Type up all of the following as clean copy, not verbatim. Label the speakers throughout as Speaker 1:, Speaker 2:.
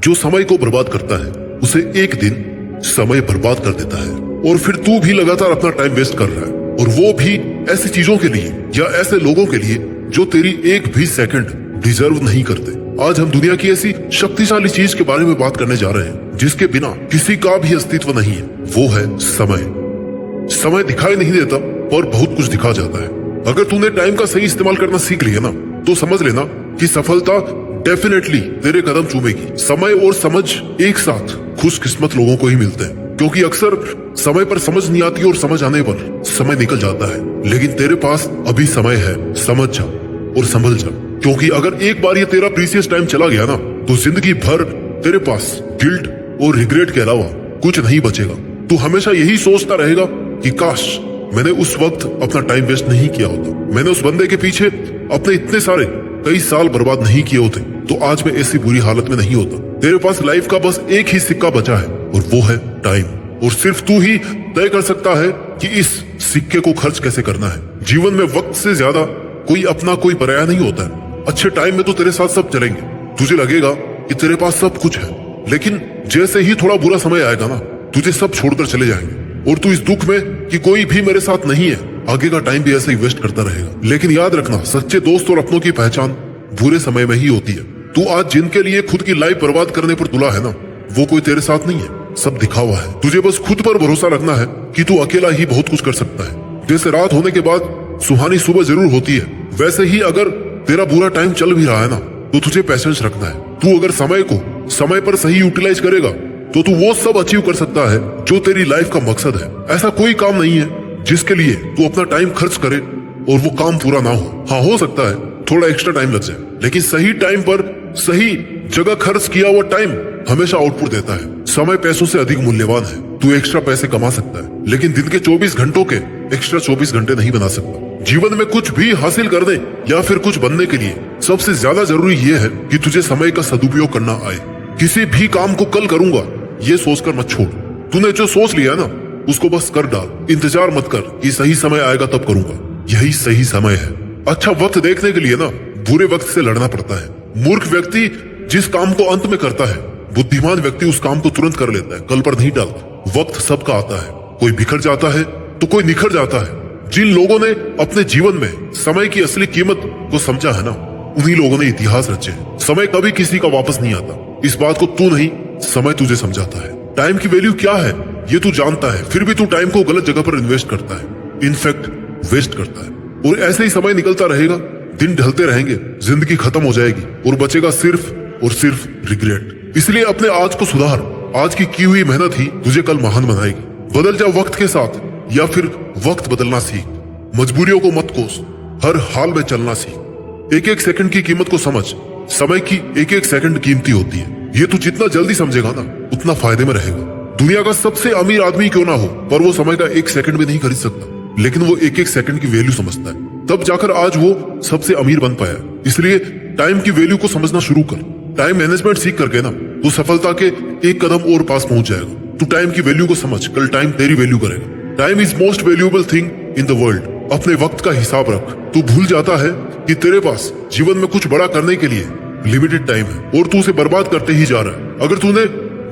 Speaker 1: जो समय को बर्बाद करता है उसे एक दिन समय बर्बाद कर देता है। और फिर तू भी लगातार अपना टाइम वेस्ट कर रहा है, और वो भी ऐसी चीजों के लिए या ऐसे लोगों के लिए जो तेरी एक भी सेकंड डिजर्व नहीं करते। आज हम दुनिया की ऐसी शक्तिशाली चीज के बारे में बात करने जा रहे हैं जिसके बिना किसी का भी अस्तित्व नहीं है। वो है समय। समय दिखाई नहीं देता और बहुत कुछ दिखा जाता है। अगर तूने टाइम का सही इस्तेमाल करना सीख लिया ना, तो समझ लेना कि सफलता डेफिनेटली तेरे कदम चूमेगी। समय और समझ एक साथ खुशकिस्मत लोगों को ही मिलते हैं, क्योंकि अक्सर समय पर समझ नहीं आती और समझ आने पर समय निकल जाता है। लेकिन तेरे पास अभी समय है, समझ जा और संभल जा, क्योंकि अगर एक बार ये तेरा प्रीसियस टाइम चला गया ना, तो जिंदगी भर तेरे पास गिल्ट और रिग्रेट के अलावा कुछ नहीं बचेगा। तू हमेशा यही सोचता रहेगा कि काश मैंने उस वक्त अपना टाइम वेस्ट नहीं किया होता, मैंने उस बंदे के पीछे अपने इतने सारे कई साल बर्बाद नहीं किए होते, तो आज मैं ऐसी बुरी हालत में नहीं होता। तेरे पास लाइफ का बस एक ही सिक्का बचा है और वो है टाइम। और सिर्फ तू ही तय कर सकता है कि इस सिक्के को खर्च कैसे करना है। जीवन में वक्त से ज्यादा कोई अपना कोई पराया नहीं होता है। अच्छे टाइम में तो तेरे साथ सब चलेंगे, तुझे लगेगा कि तेरे पास सब कुछ है, लेकिन जैसे ही थोड़ा बुरा समय आएगा ना, तुझे सब छोड़कर चले जाएंगे और तू इस दुख में कि कोई भी मेरे साथ नहीं है, आगे का टाइम भी ऐसे ही वेस्ट करता रहेगा। लेकिन याद रखना, सच्चे दोस्त और अपनों की पहचान बुरे समय में ही होती है। तू आज जिनके लिए खुद की लाइफ बर्बाद करने पर तुला है ना, वो कोई तेरे साथ नहीं है, सब दिखावा है। तुझे बस खुद पर भरोसा रखना है कि तू अकेला ही बहुत कुछ कर सकता है। जैसे रात होने के बाद सुहानी सुबह जरूर होती है, वैसे ही अगर तेरा बुरा टाइम चल भी रहा है ना, तो तुझे पेशेंस रखना है। तू अगर समय को समय पर सही यूटिलाइज करेगा तो तू वो सब अचीव कर सकता है जो तेरी लाइफ का मकसद है। ऐसा कोई काम नहीं है जिसके लिए तू अपना टाइम खर्च करे और वो काम पूरा ना हो। हाँ, हो सकता है थोड़ा एक्स्ट्रा टाइम लग जाए, लेकिन सही टाइम पर सही जगह खर्च किया हुआ टाइम हमेशा आउटपुट देता है। समय पैसों से अधिक मूल्यवान है। तू एक्स्ट्रा पैसे कमा सकता है, लेकिन दिन के 24 घंटों के एक्स्ट्रा 24 घंटे नहीं बना सकता। जीवन में कुछ भी हासिल करने या फिर कुछ बनने के लिए सबसे ज्यादा जरूरी ये है कि तुझे समय का सदुपयोग करना आए। किसी भी काम को कल करूंगा ये सोचकर मत छोड़। तूने जो सोच लिया ना, उसको बस कर डाल। इंतजार मत कर कि सही समय आएगा तब करूंगा। यही सही समय है। अच्छा वक्त देखने के लिए ना बुरे वक्त से लड़ना पड़ता है। मूर्ख व्यक्ति जिस काम को अंत में करता है, बुद्धिमान व्यक्ति उस काम को तुरंत कर लेता है, कल पर नहीं डालता। वक्त सबका आता है, कोई बिखर जाता है तो कोई निखर जाता है। जिन लोगों ने अपने जीवन में समय की असली कीमत को समझा है ना, उन्हीं लोगों ने इतिहास रचे। समय कभी किसी का वापस नहीं आता। इस बात को तू नहीं, समय तुझे समझाता है। टाइम की वैल्यू क्या है ये तू जानता है, फिर भी तू टाइम को गलत जगह पर इन्वेस्ट करता है, इनफैक्ट वेस्ट करता है। और ऐसे ही समय निकलता रहेगा, दिन ढलते रहेंगे, जिंदगी खत्म हो जाएगी और बचेगा सिर्फ और सिर्फ रिग्रेट। इसलिए अपने आज को सुधार। आज की हुई मेहनत ही तुझे कल महान बनाएगी। बदल जा वक्त के साथ या फिर वक्त बदलना सीख। मजबूरियों को मत कोस, हर हाल में चलना सीख। एक एक सेकंड की कीमत को समझ। समय की एक एक सेकंड कीमती होती है। ये तू जितना जल्दी समझेगा ना, उतना फायदे में रहेगा। दुनिया का सबसे अमीर आदमी क्यों ना हो, पर वो समय का एक सेकंड भी नहीं खरीद सकता, लेकिन वो एक एक सेकंड की वैल्यू समझता है। तब जाकर आज वो सबसे अमीर बन पाया। इसलिए टाइम की वैल्यू को समझना शुरू कर। टाइम मैनेजमेंट सीख करके ना तू सफलता के एक कदम और पास पहुंच जाएगा। तू टाइम की वैल्यू को समझ, कल टाइम तेरी वैल्यू करेगा। Time is most valuable thing in the world. अपने वक्त का हिसाब रख। तू भूल जाता है कि तेरे पास जीवन में कुछ बड़ा करने के लिए लिमिटेड टाइम है और तू उसे बर्बाद करते ही जा रहा है। अगर तूने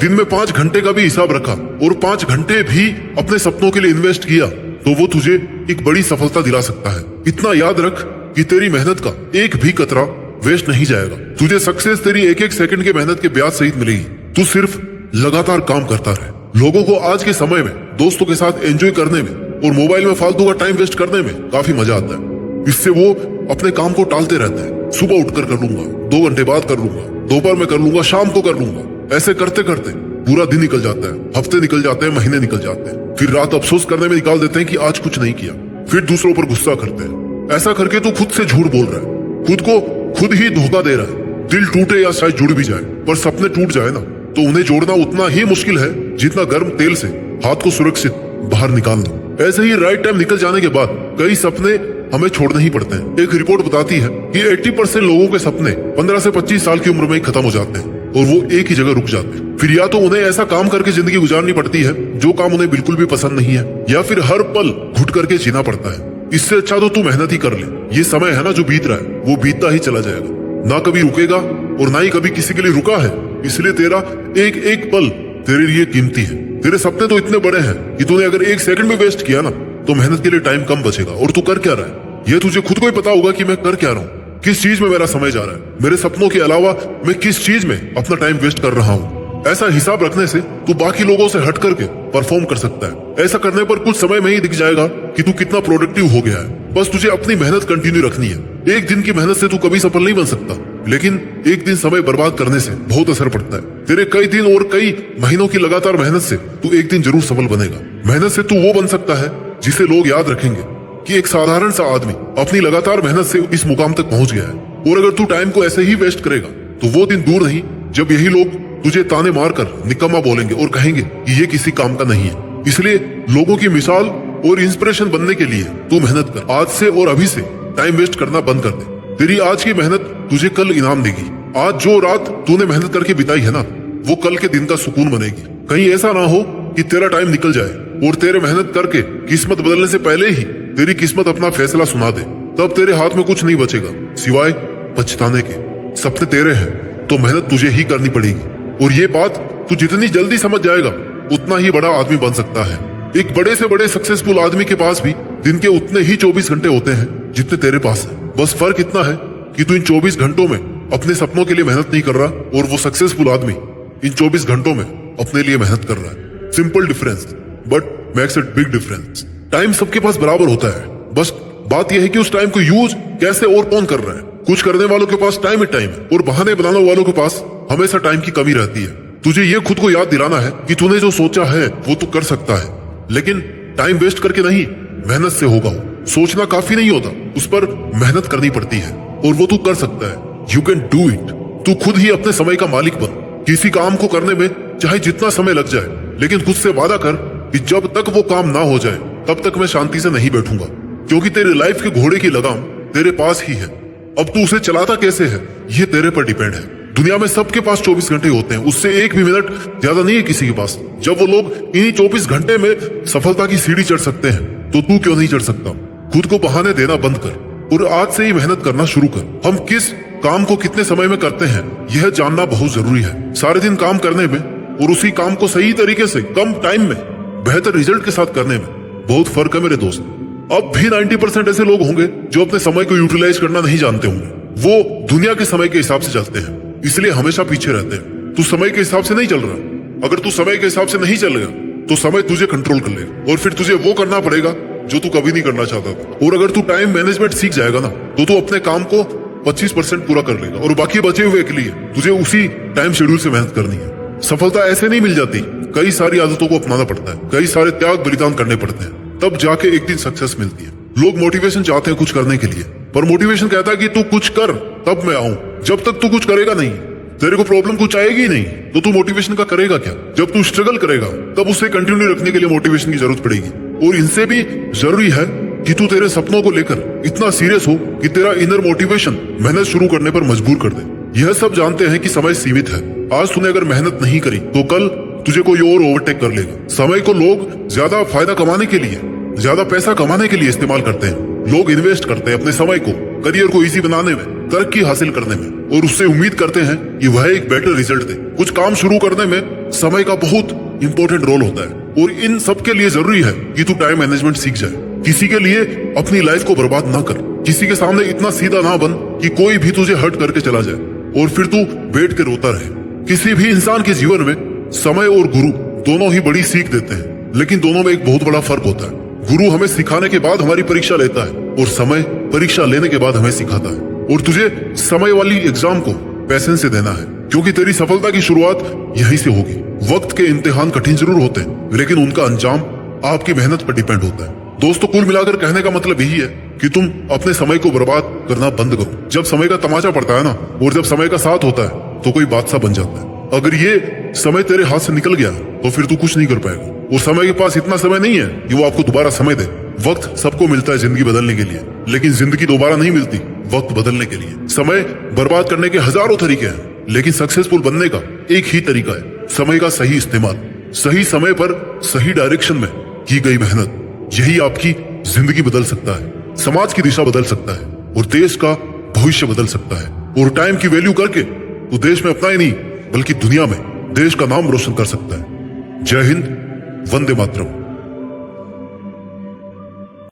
Speaker 1: दिन में 5 घंटे का भी हिसाब रखा और 5 घंटे भी अपने सपनों के लिए इन्वेस्ट किया, तो वो तुझे एक बड़ी सफलता दिला सकता है। इतना याद रख कि तेरी मेहनत का एक भी कतरा वेस्ट नहीं जाएगा। तुझे सक्सेस तेरी एक एक सेकंड के मेहनत के ब्याज सहित मिलेगी। तू सिर्फ लगातार काम करता रहे। लोगों को आज के समय में दोस्तों के साथ एंजॉय करने में और मोबाइल में फालतू का टाइम वेस्ट करने में काफी मजा आता है। इससे वो अपने काम को टालते रहते हैं। सुबह उठकर कर लूंगा, 2 घंटे बाद कर लूंगा, दोपहर में कर लूंगा, शाम को कर लूंगा। ऐसे करते करते पूरा दिन निकल जाता है, हफ्ते निकल जाते हैं, महीने निकल जाते हैं। फिर रात अफसोस करने में निकाल देते हैं कि आज कुछ नहीं किया। फिर दूसरों पर गुस्सा करते हैं। ऐसा करके तू खुद से झूठ बोल रहा है, खुद को खुद ही धोखा दे रहा है। दिल टूटे या शायद जुड़ भी जाए, पर सपने टूट जाए ना, तो उन्हें जोड़ना उतना ही मुश्किल है जितना गर्म तेल से हाथ को सुरक्षित बाहर निकालना। ऐसे ही राइट टाइम निकल जाने के बाद कई सपने हमें छोड़ने ही पड़ते हैं। एक रिपोर्ट बताती है कि 80% लोगों के सपने 15 से 25 साल की उम्र में ही खत्म हो जाते हैं और वो एक ही जगह रुक जाते हैं। फिर या तो उन्हें ऐसा काम करके जिंदगी गुजारनी पड़ती है जो काम उन्हें बिल्कुल भी पसंद नहीं है, या फिर हर पल घुट करके जीना पड़ता है। इससे अच्छा तो तू मेहनत ही कर ले। ये समय है ना जो बीत रहा है, वो बीतता ही चला जाएगा, ना कभी रुकेगा और ना ही कभी किसी के लिए रुका है। इसलिए तेरा एक एक पल तेरे लिए कीमती है। तेरे सपने तो इतने बड़े हैं कि तूने अगर एक सेकंड भी वेस्ट किया ना तो मेहनत के लिए टाइम कम बचेगा। और तू कर क्या रहा है ये तुझे खुद को ही पता होगा कि मैं कर क्या रहा हूँ, किस चीज में मेरा समय जा रहा है, मेरे सपनों के अलावा मैं किस चीज में अपना टाइम वेस्ट कर रहा हूँ। ऐसा हिसाब रखने से तू बाकी लोगों से हट करके परफॉर्म कर सकता है। ऐसा करने पर कुछ समय में ही दिख जाएगा कि तू कितना प्रोडक्टिव हो गया है। बस तुझे अपनी मेहनत कंटिन्यू रखनी है। एक दिन की मेहनत से तू कभी सफल नहीं बन सकता, लेकिन एक दिन समय बर्बाद करने से बहुत असर पड़ता है। तेरे कई दिन और कई महीनों की लगातार मेहनत से तू एक दिन जरूर सफल बनेगा। मेहनत से तू वो बन सकता है जिसे लोग याद रखेंगे कि एक साधारण सा आदमी अपनी लगातार मेहनत से इस मुकाम तक पहुंच गया है। और अगर तू टाइम को ऐसे ही वेस्ट करेगा तो वो दिन दूर नहीं जब यही लोग तुझे ताने मारकर निकम्मा बोलेंगे और कहेंगे कि ये किसी काम का नहीं है। इसलिए लोगों की मिसाल और इंस्पिरेशन बनने के लिए तू मेहनत कर। आज से और अभी से टाइम वेस्ट करना बंद कर दे। तेरी आज की मेहनत तुझे कल इनाम देगी। आज जो रात तूने मेहनत करके बिताई है ना, वो कल के दिन का सुकून बनेगी। कहीं ऐसा ना हो कि तेरा टाइम निकल जाए और तेरे मेहनत करके किस्मत बदलने से पहले ही तेरी किस्मत अपना फैसला सुना दे। तब तेरे हाथ में कुछ नहीं बचेगा सिवाय पछताने के। सपने तेरे हैं तो मेहनत तुझे ही करनी पड़ेगी। और ये बात तू जितनी जल्दी समझ जाएगा उतना ही बड़ा आदमी बन सकता है। एक बड़े से बड़े सक्सेसफुल आदमी के पास भी दिन के उतने ही 24 घंटे होते हैं जितने तेरे पास है। बस फर्क इतना है कि तू इन 24 घंटों में अपने सपनों के लिए मेहनत नहीं कर रहा और वो सक्सेसफुल आदमी इन 24 घंटों में अपने लिए मेहनत कर रहा है। Simple difference but makes it big difference. Time सबके पास बराबर होता है, बस बात यह है कि उस टाइम को यूज कैसे और कौन कर रहा है। कुछ करने वालों के पास टाइम ही टाइम है और बहाने बनाने वालों के पास हमेशा टाइम की कमी रहती है। तुझे ये खुद को याद दिलाना है कि तूने जो सोचा है वो तू कर सकता है, लेकिन टाइम वेस्ट करके नहीं, मेहनत से होगा। सोचना काफी नहीं होता, उस पर मेहनत करनी पड़ती है और वो तू कर सकता है। You can do it. तू खुद ही अपने समय का मालिक बन। किसी काम को करने में चाहे जितना समय लग जाए, लेकिन खुद से वादा कर कि जब तक वो काम ना हो जाए तब तक मैं शांति से नहीं बैठूंगा, क्योंकि तेरे लाइफ के घोड़े की लगाम तेरे पास ही है। अब तू उसे चलाता कैसे है ये तेरे पर डिपेंड है। दुनिया में सबके पास 24 घंटे होते हैं, उससे एक भी मिनट ज्यादा नहीं है किसी के पास। जब वो लोग इन्हीं 24 घंटे में सफलता की सीढ़ी चढ़ सकते हैं तो तू क्यों नहीं चढ़ सकता। खुद को बहाने देना बंद कर और आज से ही मेहनत करना शुरू कर। हम किस काम को कितने समय में करते हैं यह जानना बहुत जरूरी है। सारे दिन काम करने में और उसी काम को सही तरीके से कम टाइम में बेहतर रिजल्ट के साथ करने में बहुत फर्क है मेरे दोस्त। अब भी 90% ऐसे लोग होंगे जो अपने समय को यूटिलाइज करना नहीं जानते होंगे। वो दुनिया के समय के हिसाब से चलते हैं, इसलिए हमेशा पीछे रहते हैं। तू समय के हिसाब से नहीं चल रहा। अगर तू समय के हिसाब से नहीं चलेगा तो समय तुझे कंट्रोल कर लेगा और फिर तुझे वो करना पड़ेगा जो तू कभी नहीं करना चाहता था। और अगर तू टाइम मैनेजमेंट सीख जाएगा ना तो तू अपने काम को 25% पूरा कर लेगा और बाकी बचे हुए के लिए तुझे उसी टाइम शेड्यूल से मेहनत करनी है। सफलता ऐसे नहीं मिल जाती, कई सारी आदतों को अपनाना पड़ता है, कई सारे त्याग बलिदान करने पड़ते हैं, तब जाके एक दिन सक्सेस मिलती है। लोग मोटिवेशन चाहते हैं कुछ करने के लिए, पर मोटिवेशन कहता है कि तू कुछ कर तब मैं आऊं। जब तक तू कुछ करेगा नहीं, तेरे को प्रॉब्लम कुछ आएगी ही नहीं, तो तू मोटिवेशन का करेगा क्या। जब तू स्ट्रगल करेगा तब उसे कंटिन्यू रखने के लिए मोटिवेशन की जरूरत पड़ेगी। और इनसे भी जरूरी है कि तू तेरे सपनों को लेकर इतना सीरियस हो कि तेरा इनर मोटिवेशन मेहनत शुरू करने पर मजबूर कर दे। यह सब जानते हैं कि समय सीमित है। आज तूने अगर मेहनत नहीं करी तो कल तुझे कोई और ओवरटेक कर लेगा। समय को लोग ज्यादा फायदा कमाने के लिए, ज्यादा पैसा कमाने के लिए इस्तेमाल करते हैं। लोग इन्वेस्ट करते हैं अपने समय को करियर को इजी बनाने में, तरक्की हासिल करने में, और उससे उम्मीद करते हैं कि वह एक बेटर रिजल्ट दे। कुछ काम शुरू करने में समय का बहुत इंपॉर्टेंट रोल होता है और इन सब के लिए जरूरी है कि तू टाइम मैनेजमेंट सीख जाए। किसी के लिए अपनी लाइफ को बर्बाद ना कर। किसी के सामने इतना सीधा ना बन कि कोई भी तुझे हर्ट करके चला जाए और फिर तू बैठ के रोता रहे। किसी भी इंसान के जीवन में समय और गुरु दोनों ही बड़ी सीख देते हैं, लेकिन दोनों में एक बहुत बड़ा फर्क होता है। गुरु हमें सिखाने के बाद हमारी परीक्षा लेता है और समय परीक्षा लेने के बाद हमें सिखाता है। और तुझे समय वाली एग्जाम को पैसेंस से देना है, क्योंकि तेरी सफलता की शुरुआत यहीं से होगी। वक्त के इम्तिहान कठिन जरूर होते हैं, लेकिन उनका अंजाम आपकी मेहनत पर डिपेंड होता है। दोस्तों, कुल मिलाकर कहने का मतलब यही है कि तुम अपने समय को बर्बाद करना बंद करो। जब समय का तमाचा पड़ता है ना, और जब समय का साथ होता है तो कोई बादशाह बन जाता है। अगर ये समय तेरे हाथ से निकल गया तो फिर तू कुछ नहीं कर पाएगा। और समय के पास इतना समय नहीं है कि वो आपको दोबारा समय दे। वक्त सबको मिलता है जिंदगी बदलने के लिए, लेकिन जिंदगी दोबारा नहीं मिलती वक्त बदलने के लिए। समय बर्बाद करने के हजारों तरीके हैं, लेकिन सक्सेसफुल बनने का एक ही तरीका है, समय का सही इस्तेमाल। सही समय पर सही डायरेक्शन में की गई मेहनत, यही आपकी जिंदगी बदल सकता है, समाज की दिशा बदल सकता है और देश का भविष्य बदल सकता है। और टाइम की वैल्यू करके तो देश में अपना ही नहीं बल्कि दुनिया में देश का नाम रोशन कर सकता है। जय हिंद, वंदे मातरम।